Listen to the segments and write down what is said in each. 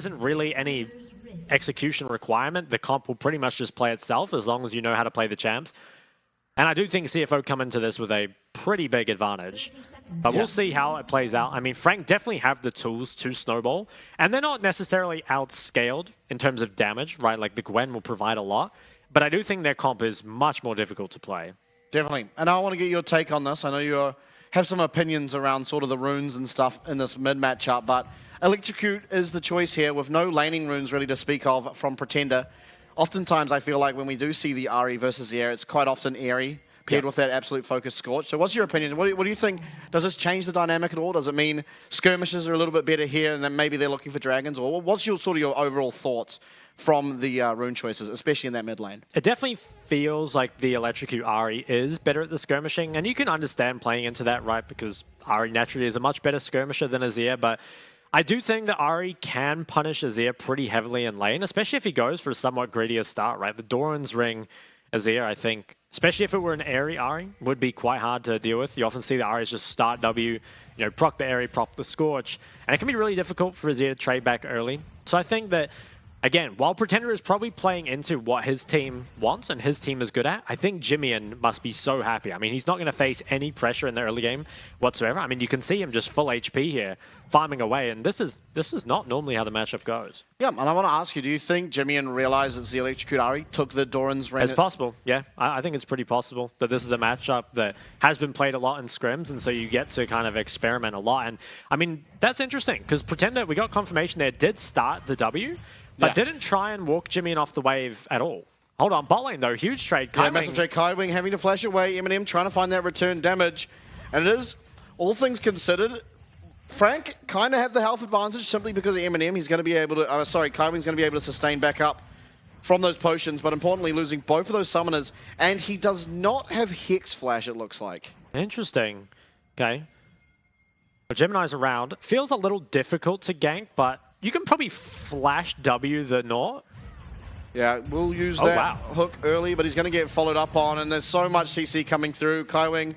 isn't really any execution requirement. The comp will pretty much just play itself as long as you know how to play the champs. And I do think CFO come into this with a pretty big advantage. But we'll see how it plays out. I mean, Frank definitely have the tools to snowball. And they're not necessarily outscaled in terms of damage, right? Like the Gwen will provide a lot. But I do think their comp is much more difficult to play. Definitely. And I want to get your take on this. I know you have some opinions around sort of the runes and stuff in this mid-matchup, but Electrocute is the choice here with no laning runes really to speak of from Pretender. Oftentimes, I feel like when we do see the Ahri versus the Air, it's quite often Airy paired with that absolute focus Scorch. So what's your opinion? What do you think? Does this change the dynamic at all? Does it mean skirmishes are a little bit better here and then maybe they're looking for dragons? Or what's your sort of your overall thoughts from the rune choices, especially in that mid lane? It definitely feels like the Electrocute Ahri is better at the skirmishing, and you can understand playing into that, right? Because Ahri naturally is a much better skirmisher than Azir, but I do think that Ahri can punish Azir pretty heavily in lane, especially if he goes for a somewhat greedier start, right? The Doran's Ring Azir, I think, especially if it were an Airy Ahri, would be quite hard to deal with. You often see the Ahris just start W, you know, proc the Airy, proc the Scorch, and it can be really difficult for Azir to trade back early. So I think that, again, while Pretender is probably playing into what his team wants and his team is good at, I think Jimmian must be so happy. I mean, he's not going to face any pressure in the early game whatsoever. I mean, you can see him just full HP here, farming away, and this is not normally how the matchup goes. Yeah, and I want to ask you, do you think Jimmian realizes the Electrocute Ahri took the Doran's Ring? It's possible, yeah. I think it's pretty possible that this is a matchup that has been played a lot in scrims, and so you get to kind of experiment a lot. And, I mean, that's interesting, because Pretender, we got confirmation there, did start the W, but didn't try and walk Jimmian off the wave at all. Hold on, bot lane though, huge trade. Yeah, massive trade. Kaiwing having to flash away, Eminem trying to find that return damage. And it is, all things considered, Frank kind of have the health advantage simply because of Eminem. He's going to be able to, Kaiwing's going to be able to sustain back up from those potions, but importantly losing both of those summoners. And he does not have Hex Flash, it looks like. Interesting. Okay. Well, Gemini's around. Feels a little difficult to gank, but you can probably flash W the Nor. Yeah, we'll use that hook early, but he's going to get followed up on, and there's so much CC coming through. Kaiwing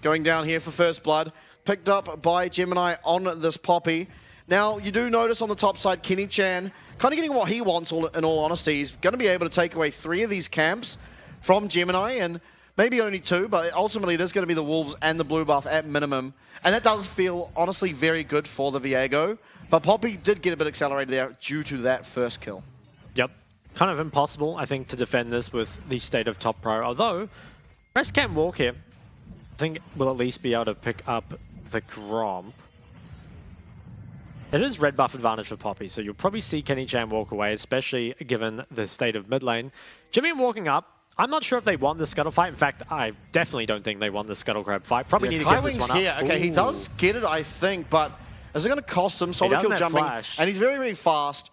going down here for first blood. Picked up by Gemini on this Poppy. Now, you do notice on the top side, Kenny Chan kind of getting what he wants, in all honesty. He's going to be able to take away 3 of these camps from Gemini, and maybe only 2, but ultimately it is going to be the Wolves and the blue buff at minimum. And that does feel, honestly, very good for the Viego. But Poppy did get a bit accelerated there due to that first kill. Yep. Kind of impossible, I think, to defend this with the state of top pro. Although, Rest can walk here. I think we'll at least be able to pick up the Gromp. It is red buff advantage for Poppy, so you'll probably see Kenny Chan walk away, especially given the state of mid lane. Jimmy walking up. I'm not sure if they won the Scuttle fight. In fact, I definitely don't think they won the Scuttle Crab fight. Probably need to give this one up. Here. Okay, he does get it, I think, but is it going to cost him? Solo kill jumping. Flash. And he's very, very fast.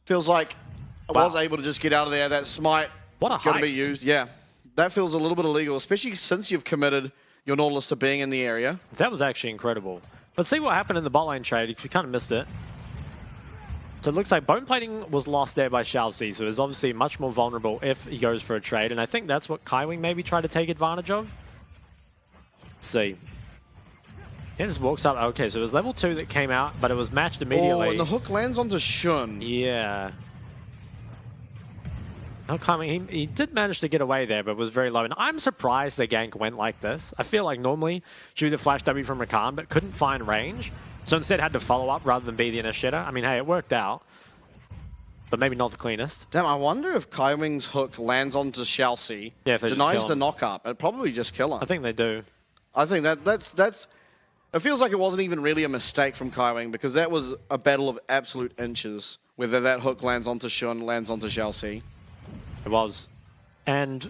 Feels like I was able to just get out of there. That smite going to be used. Yeah, that feels a little bit illegal, especially since you've committed your Nautilus to being in the area. That was actually incredible. Let's see what happened in the bot lane trade, if you kind of missed it. So it looks like bone plating was lost there by Shalsi, so he's obviously much more vulnerable if he goes for a trade, and I think that's what Kaiwing maybe tried to take advantage of. Let's see. He just walks up. Okay, so it was level 2 that came out, but it was matched immediately. Oh, and the hook lands onto Shun. Yeah. No, Kaiwing, he did manage to get away there, but was very low. And I'm surprised the gank went like this. I feel like normally shoot the flash W from Rakan, but couldn't find range. So instead had to follow up rather than be the initiator. I mean, hey, it worked out, but maybe not the cleanest. Damn, I wonder if Kaiwing's hook lands onto Shalsi, denies the knock-up. It'd probably just kill him. I think they do. I think that's... It feels like it wasn't even really a mistake from Kaiwing, because that was a battle of absolute inches, whether that hook lands onto Shun, lands onto Shalsi. It was. And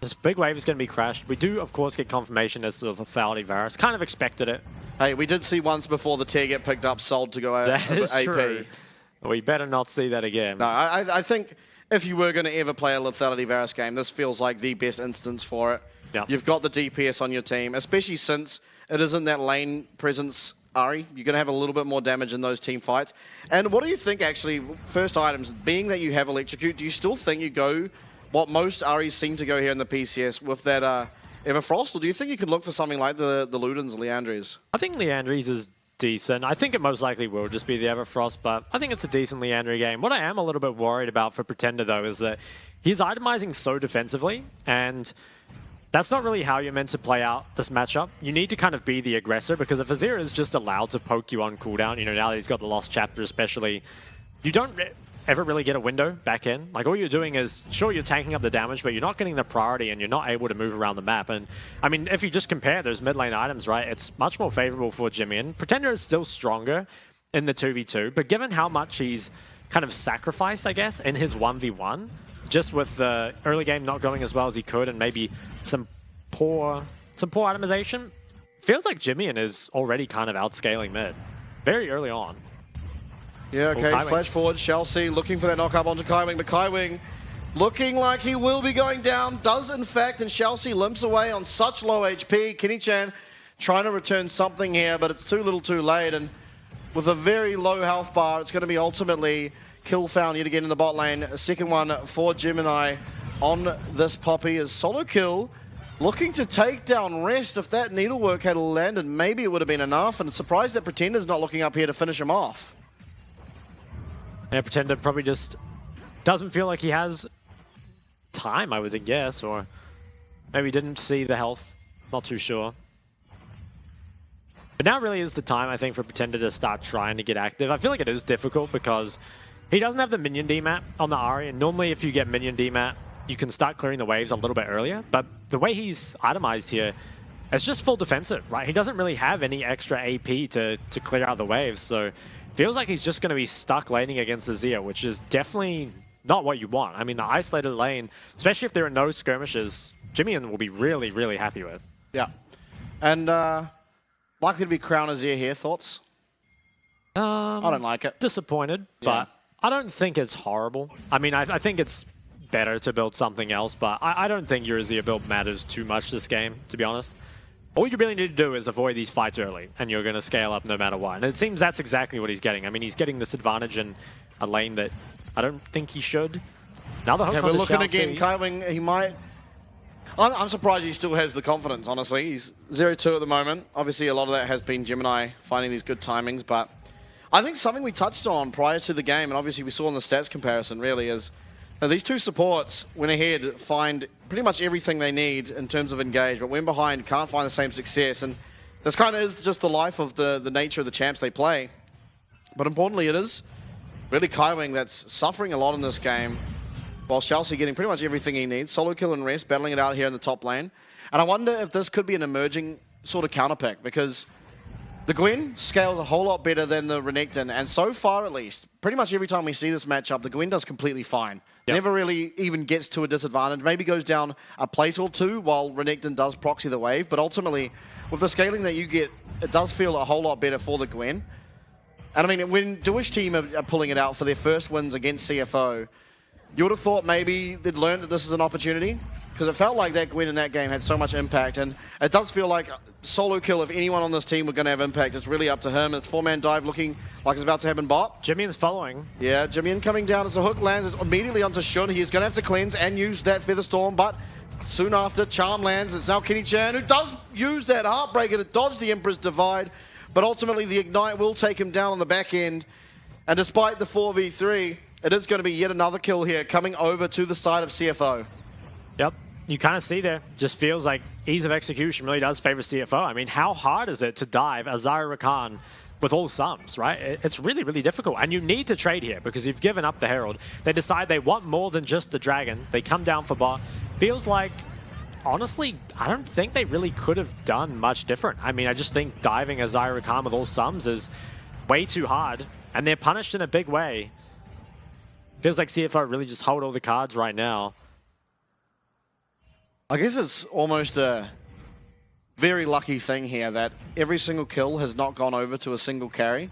this big wave is going to be crashed. We do, of course, get confirmation as to the lethality Varus. Kind of expected it. Hey, we did see once before the tier get picked up, sold to go out. That is AP. true. We better not see that again. No, I think if you were going to ever play a lethality Varus game, this feels like the best instance for it. Yep. You've got the DPS on your team, especially since it isn't that lane presence Ahri. You're going to have a little bit more damage in those team fights. And what do you think, actually, first items, being that you have Electrocute, do you still think you go what most Ahris seem to go here in the PCS with that Everfrost, or do you think you could look for something like the Ludens, Liandry's? I think Liandry's is decent. I think it most likely will just be the Everfrost, but I think it's a decent Leandry game. What I am a little bit worried about for Pretender, though, is that he's itemizing so defensively, and that's not really how you're meant to play out this matchup. You need to kind of be the aggressor, because if Azir is just allowed to poke you on cooldown, now that he's got the Lost Chapter especially, you don't ever really get a window back in. Like, all you're doing is, sure, you're tanking up the damage, but you're not getting the priority and you're not able to move around the map. And, I mean, if you just compare those mid lane items, right, it's much more favorable for Jimmy. Pretender is still stronger in the 2v2, but given how much he's kind of sacrificed, I guess, in his 1v1, just with the early game not going as well as he could and maybe some poor itemization, feels like Jimmy is already kind of outscaling mid very early on. Yeah, okay, flash forward, Chelsea looking for that knock up onto Kaiwing, but Kaiwing looking like he will be going down, does in fact, and Chelsea limps away on such low HP. Kenny Chan trying to return something here, but it's too little too late, and with a very low health bar, it's going to be ultimately kill found yet again in the bot lane. A second one for Gemini on this Poppy is solo kill. Looking to take down Rest. If that needlework had landed, maybe it would have been enough, and surprised that Pretender's not looking up here to finish him off. Yeah, Pretender probably just doesn't feel like he has time, I would guess, or maybe didn't see the health. Not too sure. But now really is the time, I think, for Pretender to start trying to get active. I feel like it is difficult because he doesn't have the minion demat on the Ahri, and normally if you get minion demat, you can start clearing the waves a little bit earlier. But the way he's itemized here, it's just full defensive, right? He doesn't really have any extra AP to clear out the waves, so feels like he's just going to be stuck laning against Azir, which is definitely not what you want. I mean, the isolated lane, especially if there are no skirmishes, Jimmy will be really, really happy with. Yeah. And likely to be Crown Azir here, thoughts? I don't like it. Disappointed, but I don't think it's horrible. I mean, I think it's better to build something else, but I don't think your Azir build matters too much this game, to be honest. All you really need to do is avoid these fights early, and you're going to scale up no matter what. And it seems that's exactly what he's getting. I mean, he's getting this advantage in a lane that I don't think he should. Now the hook we're looking again. Kaiwing, he might... I'm surprised he still has the confidence, honestly. He's 0-2 at the moment. Obviously, a lot of that has been Gemini finding these good timings, but I think something we touched on prior to the game, and obviously we saw in the stats comparison, really, is these two supports went ahead, find pretty much everything they need in terms of engage, but when behind, can't find the same success. And this kind of is just the life of the nature of the champs they play. But importantly, it is really Kaiwing that's suffering a lot in this game, while Chelsea getting pretty much everything he needs. Solo kill and Rest, battling it out here in the top lane. And I wonder if this could be an emerging sort of counterpick, because the Gwen scales a whole lot better than the Renekton, and so far at least, pretty much every time we see this matchup, the Gwen does completely fine. Yep. Never really even gets to a disadvantage. Maybe goes down a plate or two while Renekton does proxy the wave, but ultimately, with the scaling that you get, it does feel a whole lot better for the Gwen. And I mean, when Dewey's team are pulling it out for their first wins against CFO, you would have thought maybe they'd learned that this is an opportunity, because it felt like that Gwen in that game had so much impact, and it does feel like solo kill, if anyone on this team were going to have impact, it's really up to him. It's four-man dive looking like it's about to happen bot. Jimmy's following. Yeah, Jimmy coming down as a hook lands immediately onto Shun. He's going to have to cleanse and use that Featherstorm, but soon after, Charm lands. It's now Kenny Chan, who does use that Heartbreaker to dodge the Emperor's Divide, but ultimately the Ignite will take him down on the back end. And despite the 4v3, it is going to be yet another kill here coming over to the side of CFO. Yep. You kind of see there, just feels like ease of execution really does favor CFO. I mean, how hard is it to dive Azari Rakan with all sums, right? It's really, really difficult. And you need to trade here because you've given up the Herald. They decide they want more than just the Dragon. They come down for bot. Feels like, honestly, I don't think they really could have done much different. I mean, I just think diving Azari Rakan with all sums is way too hard. And they're punished in a big way. Feels like CFO really just hold all the cards right now. I guess it's almost a very lucky thing here that every single kill has not gone over to a single carry.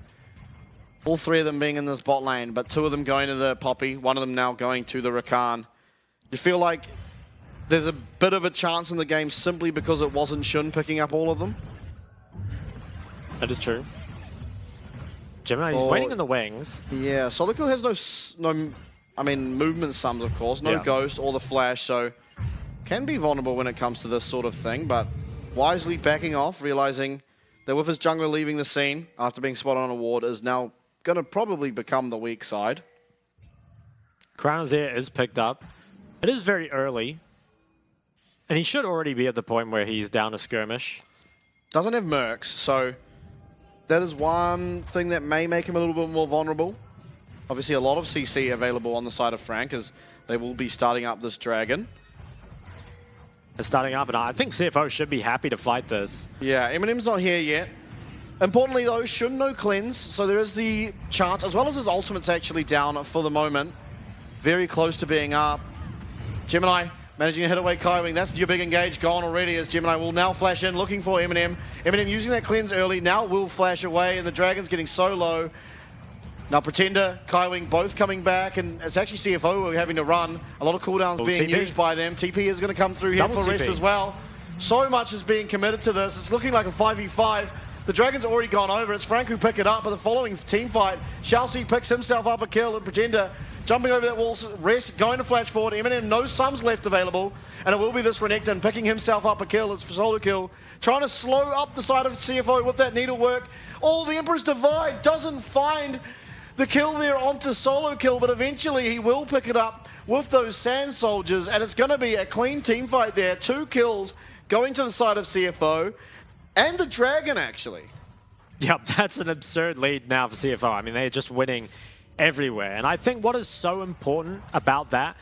All three of them being in this bot lane, but two of them going to the Poppy, one of them now going to the Rakan. You feel like there's a bit of a chance in the game simply because it wasn't Shun picking up all of them? That is true. Gemini is waiting in the wings. Yeah, Solico has no movement sums, of course, no Ghost or the Flash, so can be vulnerable when it comes to this sort of thing, but wisely backing off, realizing that with his jungler leaving the scene after being spotted on a ward is now going to probably become the weak side. Crown Azir is picked up. It is very early. And he should already be at the point where he's down a skirmish. Doesn't have mercs, so that is one thing that may make him a little bit more vulnerable. Obviously, a lot of CC available on the side of Frank as they will be starting up this dragon. It's starting up, and I think CFO should be happy to fight this. Yeah, Eminem's not here yet. Importantly, though, should no cleanse, so there is the chance, as well as his ultimate's actually down for the moment. Very close to being up. Gemini managing to hit away Kaiwing. That's your big engage gone already as Gemini will now flash in, looking for Eminem. Eminem using that cleanse early, now will flash away, and the dragon's getting so low. Now Pretender, Kaiwing both coming back, and it's actually CFO who are having to run. A lot of cooldowns being used by them. TP is going to come through here for rest as well. So much is being committed to this. It's looking like a 5v5. The dragon's already gone over. It's Frank who pick it up, but the following team fight, Chelsea picks himself up a kill, and Pretender jumping over that wall, rest, going to flash forward. Eminem, no sums left available, and it will be this Renekton picking himself up a kill. It's for solo kill, trying to slow up the side of CFO with that needlework. Oh, the Emperor's Divide doesn't find the kill there onto solo kill, but eventually he will pick it up with those Sand Soldiers, and it's going to be a clean team fight there. 2 kills going to the side of CFO, and the Dragon, actually. Yep, that's an absurd lead now for CFO. I mean, they're just winning everywhere. And I think what is so important about that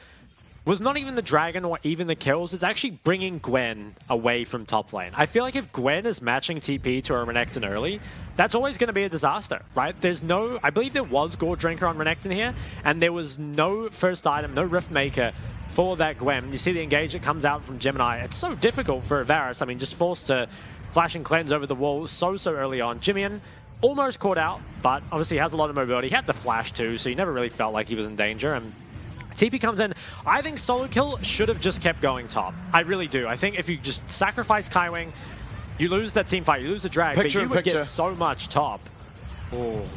was not even the Dragon or even the kills, it's actually bringing Gwen away from top lane. I feel like if Gwen is matching TP to a Renekton early, that's always going to be a disaster, right? There's no, I believe there was Gore Drinker on Renekton here, and there was no first item, no Rift Maker for that Gwen. You see the engage that comes out from Gemini. It's so difficult for Varus. I mean, just forced to flash and cleanse over the wall so early on. Jimmian almost caught out, but obviously has a lot of mobility. He had the flash too, so he never really felt like he was in danger. And TP comes in. I think solo kill should have just kept going top. I really do. I think if you just sacrifice Kaiwing, you lose that team fight, you lose the drag, but you would get so much top. Oh.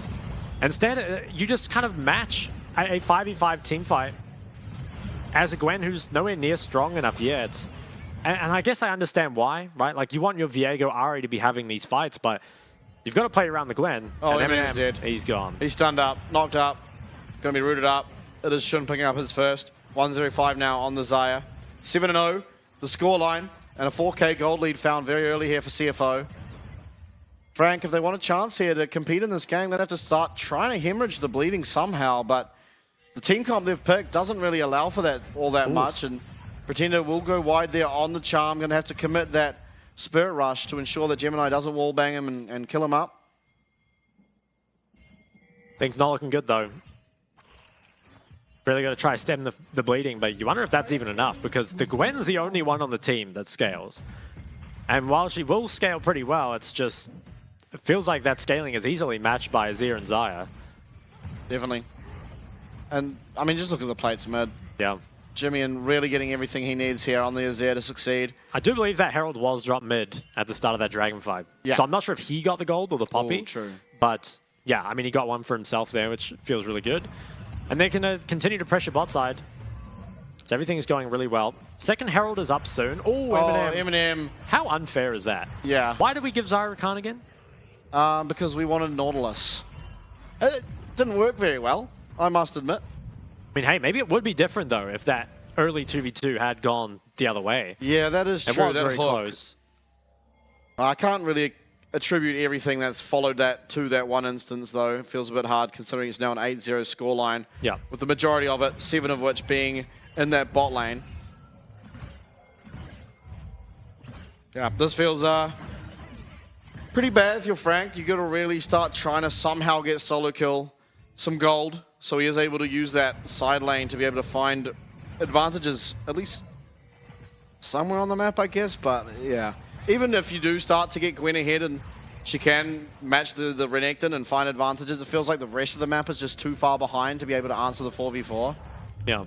Instead, you just kind of match a 5v5 team fight as a Gwen who's nowhere near strong enough yet. And I guess I understand why, right? Like, you want your Viego Ari to be having these fights, but you've got to play around the Gwen. Oh, Eminem's dead. He's gone. He's stunned up, knocked up, going to be rooted up. It is Shun picking up his first. 1-0-5 now on the Xayah. 7-0, the scoreline, and a 4K gold lead found very early here for CFO. Frank, if they want a chance here to compete in this game, they'd have to start trying to hemorrhage the bleeding somehow, but the team comp they've picked doesn't really allow for that all that much, and Pretender will go wide there on the charm. Going to have to commit that Spirit Rush to ensure that Gemini doesn't wallbang him and kill him up. Things not looking good, though. Really got to try to stem the bleeding, but you wonder if that's even enough, because the Gwen's the only one on the team that scales. And while she will scale pretty well, it's just, it feels like that scaling is easily matched by Azir and Xayah. Definitely. And, I mean, just look at the plates mid. Yeah. Jimmian really getting everything he needs here on the Azir to succeed. I do believe that Herald was dropped mid at the start of that Dragon fight. Yeah. So I'm not sure if he got the gold or the Poppy. True. But, yeah, I mean, he got one for himself there, which feels really good. And they can continue to pressure bot side. So everything is going really well. Second Herald is up soon. Oh, Eminem. How unfair is that? Yeah. Why did we give Xayah Khan again? Because we wanted Nautilus. It didn't work very well, I must admit. I mean, hey, maybe it would be different, though, if that early 2v2 had gone the other way. Yeah, that is true. It was very close. I can't really attribute everything that's followed that to that one instance, though. It feels a bit hard considering it's now an 8-0 scoreline. Yeah. With the majority of it, 7 of which being in that bot lane. Yeah, this feels pretty bad if you're Frank. You got to really start trying to somehow get solo kill some gold, so he is able to use that side lane to be able to find advantages, at least somewhere on the map, I guess. But yeah, even if you do start to get Gwen ahead and she can match the Renekton and find advantages, it feels like the rest of the map is just too far behind to be able to answer the 4v4. Yeah.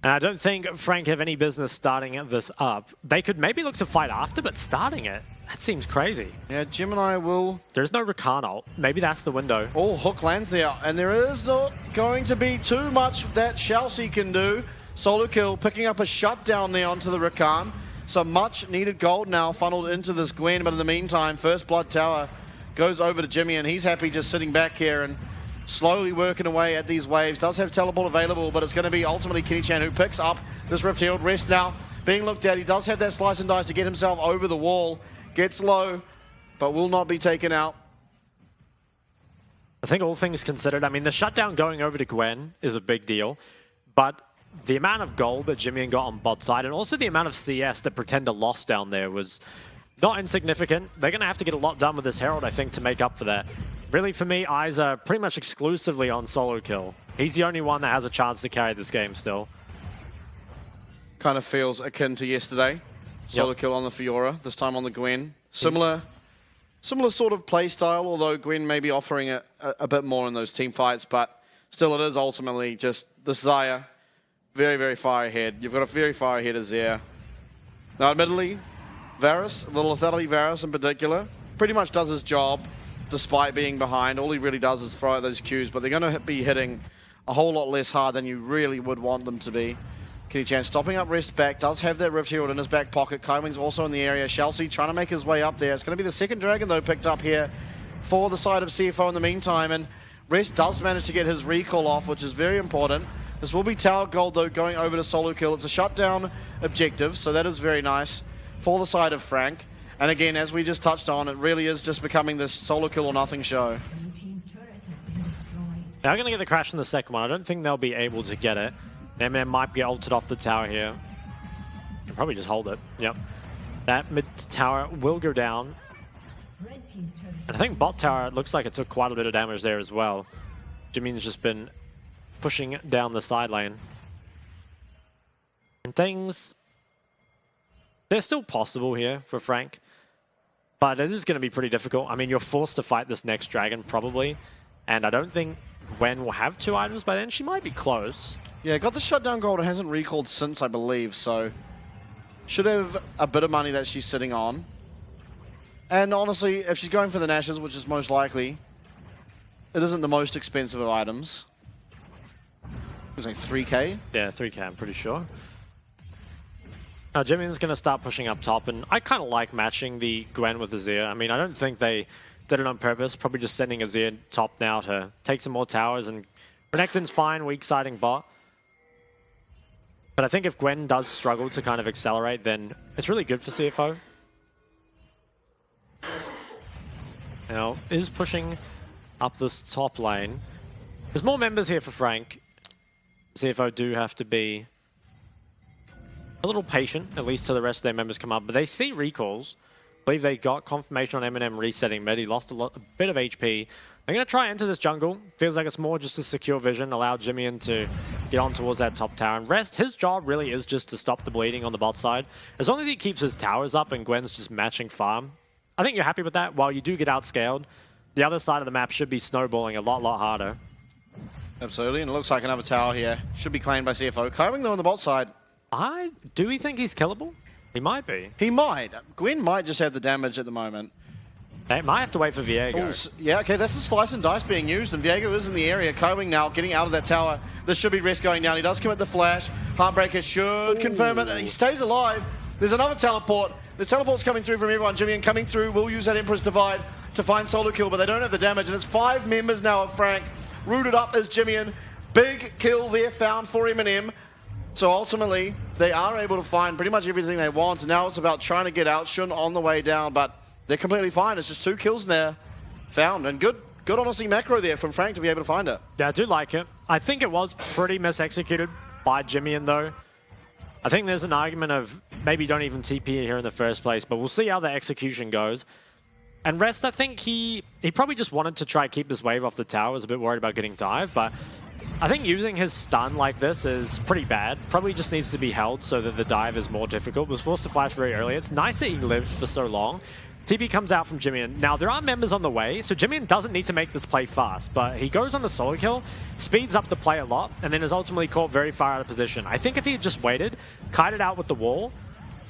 And I don't think Frank have any business starting this up. They could maybe look to fight after, but starting it, that seems crazy. Yeah, Gemini will... There's no Rakan ult. Maybe that's the window. Oh, hook lands there. And there is not going to be too much that Chelsea can do. Solo kill, picking up a shutdown there onto the Rakan. Some much needed gold now funneled into this Gwen, but in the meantime, First Blood Tower goes over to Jimmy, and he's happy just sitting back here and slowly working away at these waves. Does have teleport available, but it's going to be ultimately Kenny Chan who picks up this Rift Shield. Rest now being looked at. He does have that slice and dice to get himself over the wall. Gets low, but will not be taken out. I think all things considered, I mean, the shutdown going over to Gwen is a big deal, but the amount of gold that Jimmy got on bot side and also the amount of CS that Pretender lost down there was not insignificant. They're going to have to get a lot done with this Herald, I think, to make up for that. Really, for me, eyes are pretty much exclusively on solo kill. He's the only one that has a chance to carry this game still. Kind of feels akin to yesterday. Solo kill on the Fiora, this time on the Gwen. Similar sort of play style, although Gwen may be offering a bit more in those team fights, but still it is ultimately just the Xayah. Very, very far ahead. You've got a very far ahead of Xayah. Now, admittedly, Varus, the lethality Varus in particular, pretty much does his job despite being behind. All he really does is throw out those Qs, but they're going to be hitting a whole lot less hard than you really would want them to be. Kenny Chan stopping up Rest back, does have that Rift Shield in his back pocket. Kaiwing's also in the area. Chelsea trying to make his way up there. It's going to be the second Dragon, though, picked up here for the side of CFO in the meantime, and Rest does manage to get his recall off, which is very important. This will be tower gold, though, going over to solo kill. It's a shutdown objective, so that is very nice for the side of Frank. And again, as we just touched on, it really is just becoming this solo kill or nothing show. They're going to get the crash in the second one. I don't think they'll be able to get it. Eminem might get ulted off the tower here. Can probably just hold it. Yep. That mid tower will go down. And I think bot tower, it looks like it took quite a bit of damage there as well. Jimmy's just been pushing down the side lane. And things, they're still possible here for Frank, but it is going to be pretty difficult. I mean, you're forced to fight this next dragon probably, and I don't think Gwen will have 2 items by then. She might be close. Yeah, got the shutdown gold and hasn't recalled since, I believe, so should have a bit of money that she's sitting on. And honestly, if she's going for the Nashes, which is most likely, it isn't the most expensive of items. It was like 3k? Yeah, 3k, I'm pretty sure. Now, Jimmy's going to start pushing up top, and I kind of like matching the Gwen with the Azir. I mean, I don't think they did it on purpose. Probably just sending Azir top now to take some more towers, and Renekton's fine, weak-siding bot. But I think if Gwen does struggle to kind of accelerate, then it's really good for CFO. Now, is pushing up this top lane. There's more members here for Frank. CFO do have to be a little patient, at least till the rest of their members come up. But they see recalls. I believe they got confirmation on Eminem resetting mid. He lost a bit of HP. They're going to try into this jungle. Feels like it's more just a secure vision, allow Jimmy to get on towards that top tower. And Rest, his job really is just to stop the bleeding on the bot side. As long as he keeps his towers up and Gwen's just matching farm, I think you're happy with that. While you do get outscaled, the other side of the map should be snowballing a lot harder. Absolutely, and it looks like another tower here. Should be claimed by CFO. Kaiwing, though, on the bot side. Do we think he's killable? He might be. He might. Gwen might just have the damage at the moment. They might have to wait for Viego. Ooh, yeah, okay, that's the slice and dice being used, and Viego is in the area. Kaiwing now getting out of that tower. This should be Rest going down. He does commit the flash. Heartbreaker should confirm it, and he stays alive. There's another teleport. The teleport's coming through from everyone. Jimmy and coming through will use that Emperor's Divide to find solo kill, but they don't have the damage, and it's 5 members now of Frank. Rooted up as Jimmy. Big kill there found for Eminem. So ultimately, they are able to find pretty much everything they want. And now it's about trying to get out. Shun on the way down, but they're completely fine. It's just 2 kills there found. And good honestly macro there from Frank to be able to find it. Yeah, I do like it. I think it was pretty misexecuted by Jimmy, though. I think there's an argument of maybe don't even TP here in the first place, but we'll see how the execution goes. And Rest, I think he probably just wanted to try keep this wave off the tower. Was a bit worried about getting dive, but I think using his stun like this is pretty bad. Probably just needs to be held so that the dive is more difficult. Was forced to flash very early. It's nice that he lived for so long. TP comes out from Jimmy. Now, there are members on the way, so Jimmy doesn't need to make this play fast, but he goes on the solo kill, speeds up the play a lot, and then is ultimately caught very far out of position. I think if he had just waited, kited out with the wall,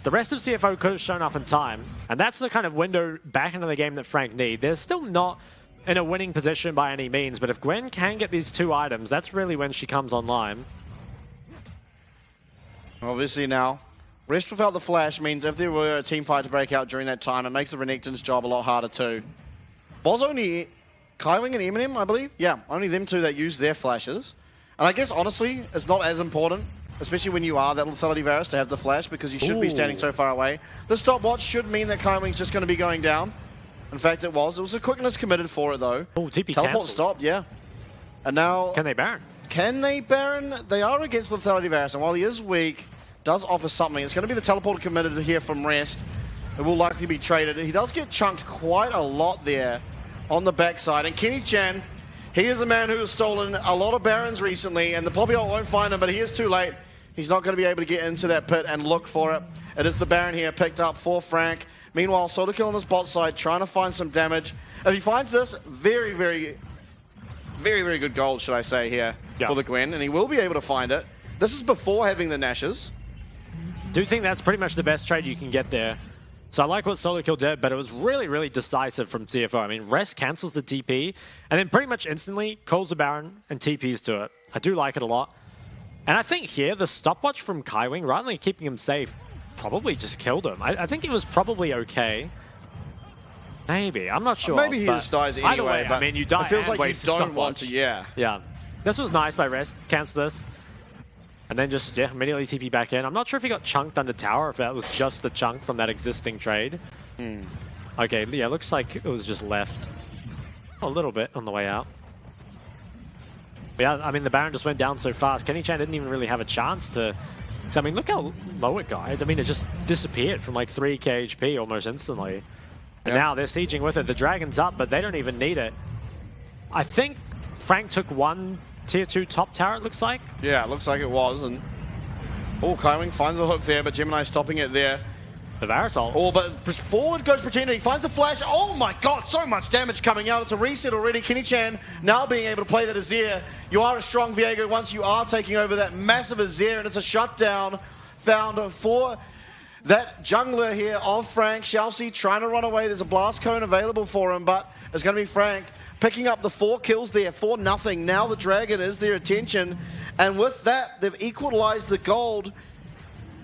the rest of CFO could have shown up in time, and that's the kind of window back into the game that Frank needs. They're still not in a winning position by any means, but if Gwen can get these 2 items, that's really when she comes online. Obviously now, Rest without the flash means if there were a team fight to break out during that time, it makes the Renekton's job a lot harder too. Was only Kaiwing and Eminem, I believe? Yeah, only them two that use their flashes. And I guess, honestly, it's not as important, especially when you are that lethality Varus, to have the flash, because you should be standing so far away. The stopwatch should mean that Kaiwing's just going to be going down. In fact, it was. It was a quickness committed for it, though. Oh, TP Teleport cancelled. stopped, yeah. And now... Can they Baron? Can they Baron? They are against lethality Varus, and while he is weak, does offer something. It's going to be the teleport committed here from Rest. It will likely be traded. He does get chunked quite a lot there on the backside. And Kenny Chan, he is a man who has stolen a lot of Barons recently, and the Poppy ult won't find him, but he is too late. He's not going to be able to get into that pit and look for it. It is the Baron here, picked up for Frank. Meanwhile, solo kill on his bot side, trying to find some damage. If he finds this, very, very good gold, should I say, here for the Gwen, and he will be able to find it. This is before having the Nashes. Do think that's pretty much the best trade you can get there. So I like what solo kill did, but it was really, really decisive from CFO. I mean, Rest cancels the TP, and then pretty much instantly calls the Baron and TPs to it. I do like it a lot. And I think here, the stopwatch from Kaiwing, rather than keeping him safe, probably just killed him. I think he was probably okay. Maybe, I'm not sure. Maybe he just dies anyway. Either way, but I mean, you die it feels and like waste you the don't want to, stopwatch. Yeah. This was nice by Rest. Cancel this. And then just, immediately TP back in. I'm not sure if he got chunked under tower, if that was just the chunk from that existing trade. Okay, yeah, looks like it was just left. A little bit on the way out. But yeah, I mean, the Baron just went down so fast. Kenny Chan didn't even really have a chance to... I mean, look how low it got. I mean, it just disappeared from like 3k HP almost instantly. And now they're sieging with it. The Dragon's up, but they don't even need it. I think Frank took one tier 2 top tower, it looks like. Yeah, it looks like it was. And Kaiwing finds a hook there, but Gemini stopping it there. The Varus ult. Oh, but forward goes Pretender. He finds the flash. Oh my god, so much damage coming out. It's a reset already. Kenny Chan now being able to play that Azir. You are a strong Viego once you are taking over that massive Azir, and it's a shutdown found for that jungler here of Frank. Chelsea trying to run away. There's a blast cone available for him, but it's going to be Frank picking up the 4 kills there for nothing. Now the Dragon is their attention, and with that, they've equalized the gold.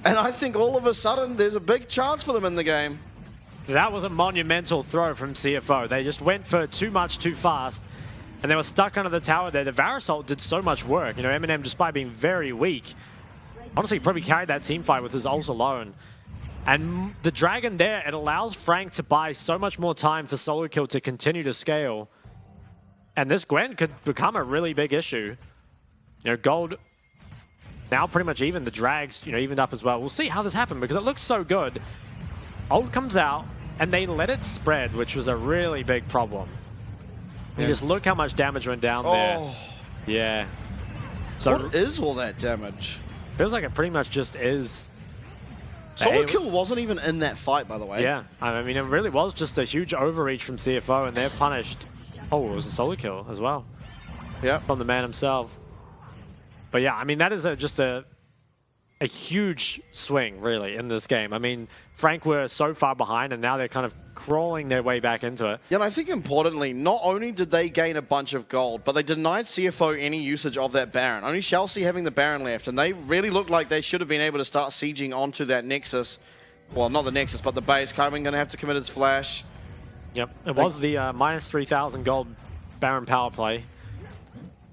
And I think all of a sudden, there's a big chance for them in the game. That was a monumental throw from CFO. They just went for too much too fast, and they were stuck under the tower there. The Varus ult did so much work. You know, Eminem, despite being very weak, honestly probably carried that team fight with his ult alone. And the Dragon there, it allows Frank to buy so much more time for solo kill to continue to scale. And this Gwen could become a really big issue. You know, gold now pretty much even. The drags, evened up as well. We'll see how this happens because it looks so good. Ult comes out and they let it spread, which was a really big problem. You just look how much damage went down there. Yeah. So what is all that damage? Feels like it pretty much just is. Solo kill wasn't even in that fight, by the way. Yeah, I mean, it really was just a huge overreach from CFO, and they're punished. Oh, it was a solo kill as well. Yeah, from the man himself. But yeah, I mean, that is just a huge swing, really, in this game. I mean, Frank were so far behind, and now they're kind of crawling their way back into it. Yeah, and I think importantly, not only did they gain a bunch of gold, but they denied CFO any usage of that Baron. Only Chelsea having the Baron left, and they really looked like they should have been able to start sieging onto that Nexus. Well, not the Nexus, but the base. Kaiwing going to have to commit its flash. Yep, it was the minus 3,000 gold Baron power play.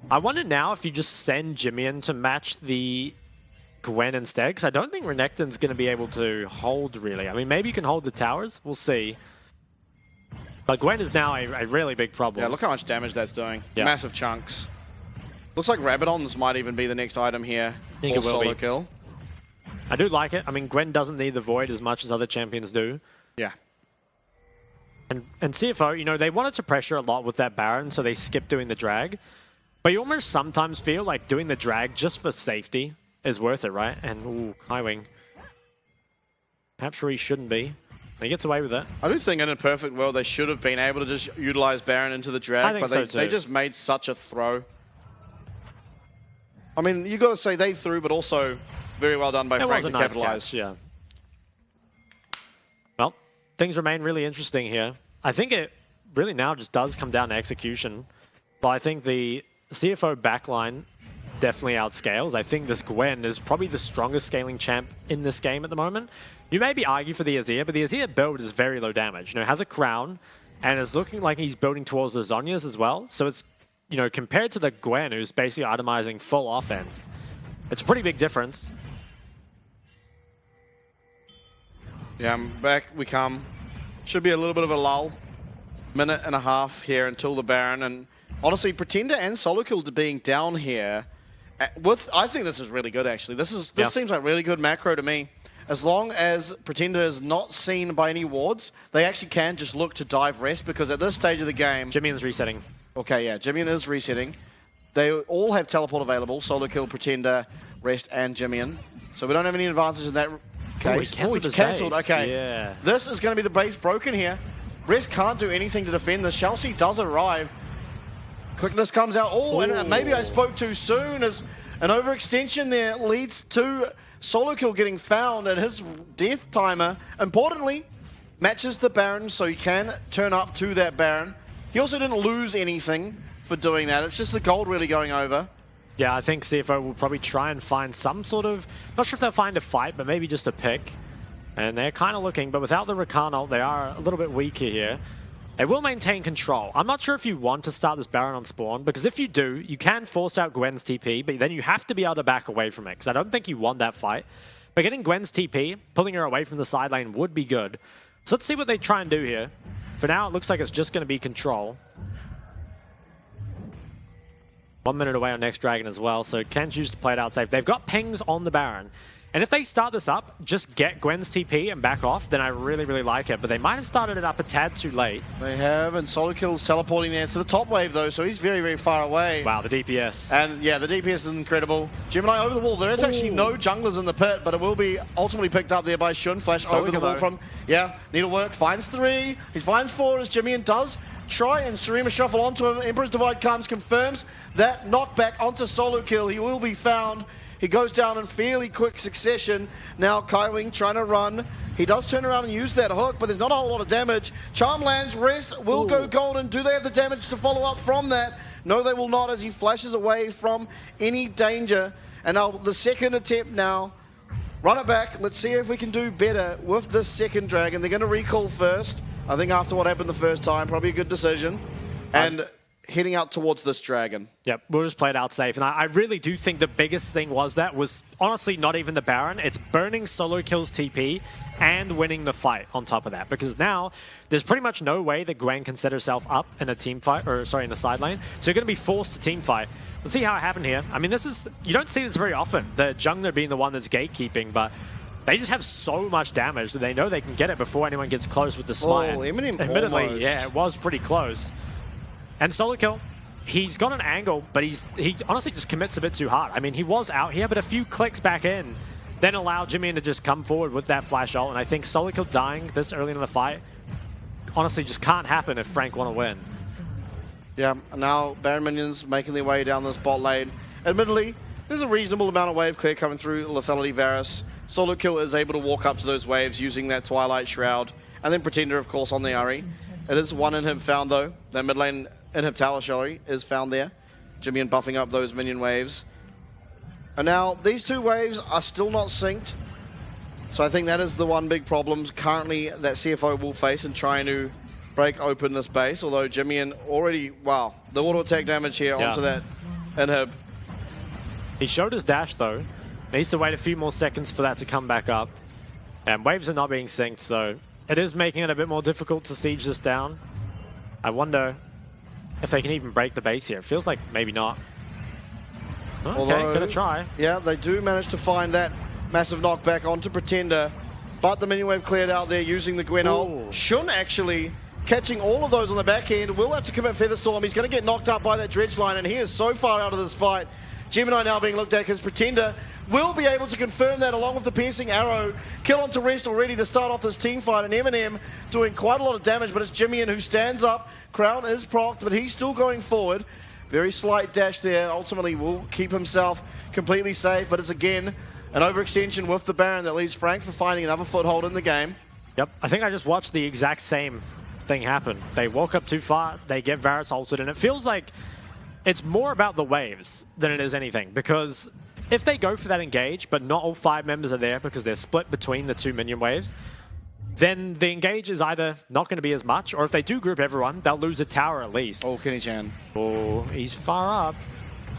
I wonder now if you just send Jimmy in to match the Gwen instead, because I don't think Renekton's going to be able to hold, really. I mean, maybe you can hold the towers. We'll see. But Gwen is now a really big problem. Yeah, look how much damage that's doing. Yeah. Massive chunks. Looks like Rabadons might even be the next item here for solo kill. I do like it. I mean, Gwen doesn't need the Void as much as other champions do. Yeah. And CFO, they wanted to pressure a lot with that Baron, so they skipped doing the drag. But you almost sometimes feel like doing the drag just for safety is worth it, right? And, ooh, Kaiwing. Perhaps where he shouldn't be. He gets away with it. I do think in a perfect world they should have been able to just utilize Baron into the drag, but they just made such a throw. I mean, you got to say they threw, but also very well done by Frank to capitalize. Yeah. Well, things remain really interesting here. I think it really now just does come down to execution. But I think the CFO backline definitely outscales. I think this Gwen is probably the strongest scaling champ in this game at the moment. You maybe argue for the Azir, but the Azir build is very low damage. You know, has a crown, and is looking like he's building towards the Zhonya's as well. So it's, you know, compared to the Gwen, who's basically itemizing full offense, it's a pretty big difference. Yeah, back we come. Should be a little bit of a lull. Minute and a half here until the Baron. And honestly, Pretender and Solo Kill being down here, I think this is really good, actually. This seems like really good macro to me. As long as Pretender is not seen by any wards, they actually can just look to dive rest, because at this stage of the game... Jimmian's resetting. Okay, yeah, Jimmian is resetting. They all have teleport available, Solo Kill, Pretender, Rest, and Jimmian. So we don't have any advantage in that case. Oh, he's cancelled. Okay. Yeah. This is going to be the base broken here. Rest can't do anything to defend this. Chelsea does arrive. Quickness comes out. Oh, and maybe I spoke too soon, as an overextension there leads to Solo Kill getting found, and his death timer, importantly, matches the Baron, so he can turn up to that Baron. He also didn't lose anything for doing that. It's just the gold really going over. Yeah, I think CFO will probably try and find some sort of... Not sure if they'll find a fight, but maybe just a pick. And they're kind of looking, but without the Rakan ult, they are a little bit weaker here. They will maintain control. I'm not sure if you want to start this Baron on spawn, because if you do, you can force out Gwen's TP, but then you have to be able to back away from it, because I don't think you want that fight. But getting Gwen's TP, pulling her away from the side lane would be good. So let's see what they try and do here. For now, it looks like it's just going to be control. 1 minute away on next Dragon as well, so can choose to play it out safe. They've got pings on the Baron. And if they start this up, just get Gwen's TP and back off, then I really, really like it. But they might have started it up a tad too late. They have, and Solo Kill's teleporting there to the top wave, though, so he's very, very far away. Wow, the DPS. And yeah, the DPS is incredible. Gemini over the wall. There is actually no junglers in the pit, but it will be ultimately picked up there by Shun. Flash over the wall from, Needlework finds 3. He finds 4 as Jimmian does try and Sarima shuffle onto him. Emperor's Divide comes, confirms that knockback onto Solo Kill. He will be found. He goes down in fairly quick succession. Now Kaiwing trying to run. He does turn around and use that hook, but there's not a whole lot of damage. Charm lands, Rest will go golden. Do they have the damage to follow up from that? No, they will not, as he flashes away from any danger. And now the second attempt now. Run it back. Let's see if we can do better with this second Dragon. They're going to recall first. I think after what happened the first time, probably a good decision. And heading out towards this Dragon. Yep, we'll just play it out safe. And I really do think the biggest thing was honestly not even the Baron. It's burning Solo Kill's TP and winning the fight on top of that. Because now there's pretty much no way that Gwen can set herself up in a team fight, or sorry, in the side lane. So you're going to be forced to team fight. We'll see how it happened here. I mean, you don't see this very often, the jungler being the one that's gatekeeping, but they just have so much damage that they know they can get it before anyone gets close with the smite. Oh, admittedly, almost. Yeah, it was pretty close. And Solo Kill, he's got an angle, but he honestly just commits a bit too hard. I mean, he was out here, but a few clicks back in then allowed Jimmian to just come forward with that flash ult. And I think Solo Kill dying this early in the fight honestly just can't happen if Frank want to win. Yeah, now Baron minions making their way down this bot lane. Admittedly, there's a reasonable amount of wave clear coming through Lethality Varus. Solo Kill is able to walk up to those waves using that Twilight Shroud. And then Pretender, of course, on the Ahri. It is one inhib found, though. That mid lane inhib tower, is found there. Jimmian buffing up those minion waves. And now, these two waves are still not synced. So I think that is the one big problem currently that CFO will face in trying to break open this base. Although Jimmian already, wow, the auto attack damage here onto that inhib. He showed his dash, though. Needs to wait a few more seconds for that to come back up. And waves are not being synced, so it is making it a bit more difficult to siege this down. I wonder if they can even break the base here. It feels like maybe not. Okay, gonna try. Yeah, they do manage to find that massive knockback onto Pretender, but the minion wave cleared out there using the Gwen ult. Shun actually catching all of those on the back end. Will have to commit Featherstorm. He's going to get knocked up by that Dredge line, and he is so far out of this fight. Gemini now being looked at because Pretender will be able to confirm that along with the piercing arrow. Kill onto Rest already to start off this team fight, and Eminem doing quite a lot of damage, but it's Jimmian who stands up. Crown is procced, but he's still going forward. Very slight dash there. Ultimately will keep himself completely safe, but it's again an overextension with the Baron that leaves Frank for finding another foothold in the game. Yep, I think I just watched the exact same thing happen. They walk up too far, they get Varus ulted, and it feels like it's more about the waves than it is anything, because if they go for that engage, but not all 5 members are there because they're split between the 2 minion waves, then the engage is either not going to be as much, or if they do group everyone, they'll lose a tower at least. Oh, Kenny Chan. Oh, he's far up.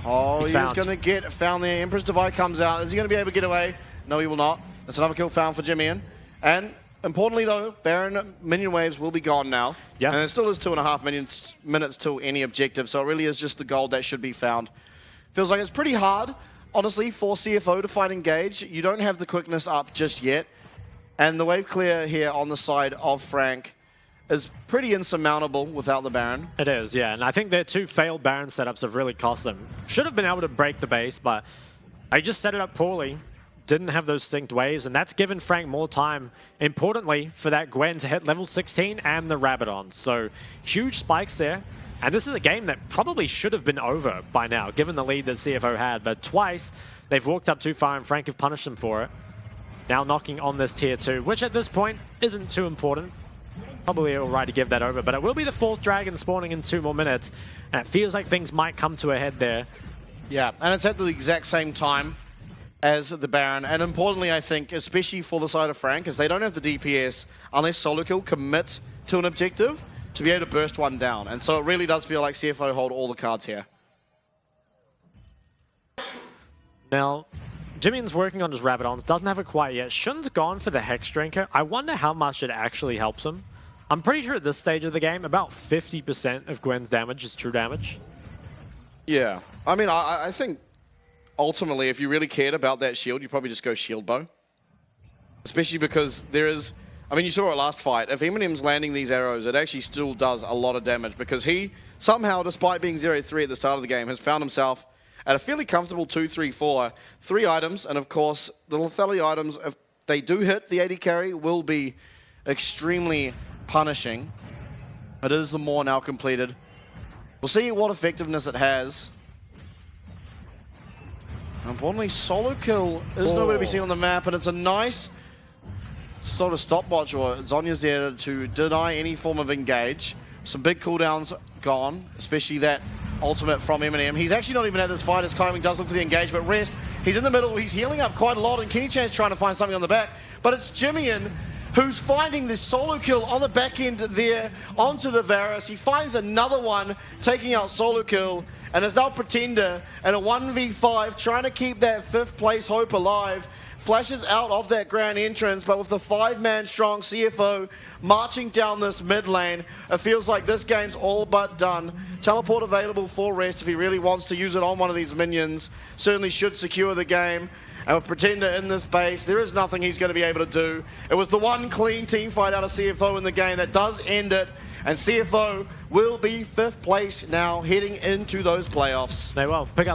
Oh, he's going to get found there. Empress Divide comes out. Is he going to be able to get away? No, he will not. That's another kill found for Jimmy. And importantly, though, Baron minion waves will be gone now. Yeah. And it still is 2.5 minutes till any objective, so it really is just the gold that should be found. Feels like it's pretty hard, honestly, for CFO to fight engage. You don't have the quickness up just yet. And the wave clear here on the side of Frank is pretty insurmountable without the Baron. It is, yeah. And I think their 2 failed Baron setups have really cost them. Should have been able to break the base, but they just set it up poorly. Didn't have those synced waves, and that's given Frank more time, importantly, for that Gwen to hit level 16 and the Rabadon. So huge spikes there. And this is a game that probably should have been over by now, given the lead that CFO had. But twice, they've walked up too far, and Frank have punished them for it. Now knocking on this tier 2, which at this point isn't too important. Probably all right to give that over, but it will be the 4th dragon spawning in 2 more minutes, and it feels like things might come to a head there. Yeah, and it's at the exact same time as the Baron, and importantly, I think, especially for the side of Frank, is they don't have the DPS unless solo kill commits to an objective to be able to burst one down, and so it really does feel like CFO hold all the cards here. Now, Jimmy's working on his Rabadons, doesn't have it quite yet. Shouldn't have gone for the Hex Drinker. I wonder how much it actually helps him. I'm pretty sure at this stage of the game, about 50% of Gwen's damage is true damage. Yeah. I mean, I think ultimately, if you really cared about that shield, you'd probably just go shield bow. Especially because there is... I mean, you saw it last fight. If Eminem's landing these arrows, it actually still does a lot of damage because he somehow, despite being 0-3 at the start of the game, has found himself at a fairly comfortable 2-3-4. 3 items, and of course, the lethality items, if they do hit the 80 carry, will be extremely punishing. It is the more now completed. We'll see what effectiveness it has. And importantly, solo kill is nowhere to be seen on the map, and it's a nice sort of stopwatch, or Zonya's there to deny any form of engage. Some big cooldowns gone, especially that ultimate from Eminem. He's actually not even at this fight as Kyming does look for the engage, but rest. He's in the middle, he's healing up quite a lot, and Kenny Chan's trying to find something on the back, but it's Jimmy who's finding this solo kill on the back end there onto the Varus. He finds another one, taking out solo kill, and is now Pretender and a 1v5 trying to keep that 5th place hope alive. Flashes out of that grand entrance, but with the 5-man strong CFO marching down this mid lane, it feels like this game's all but done. Teleport available for rest if he really wants to use it on one of these minions. Certainly should secure the game. And with Pretender in this base, there is nothing he's going to be able to do. It was the one clean team fight out of CFO in the game that does end it. And CFO will be 5th place now, heading into those playoffs. They will pick up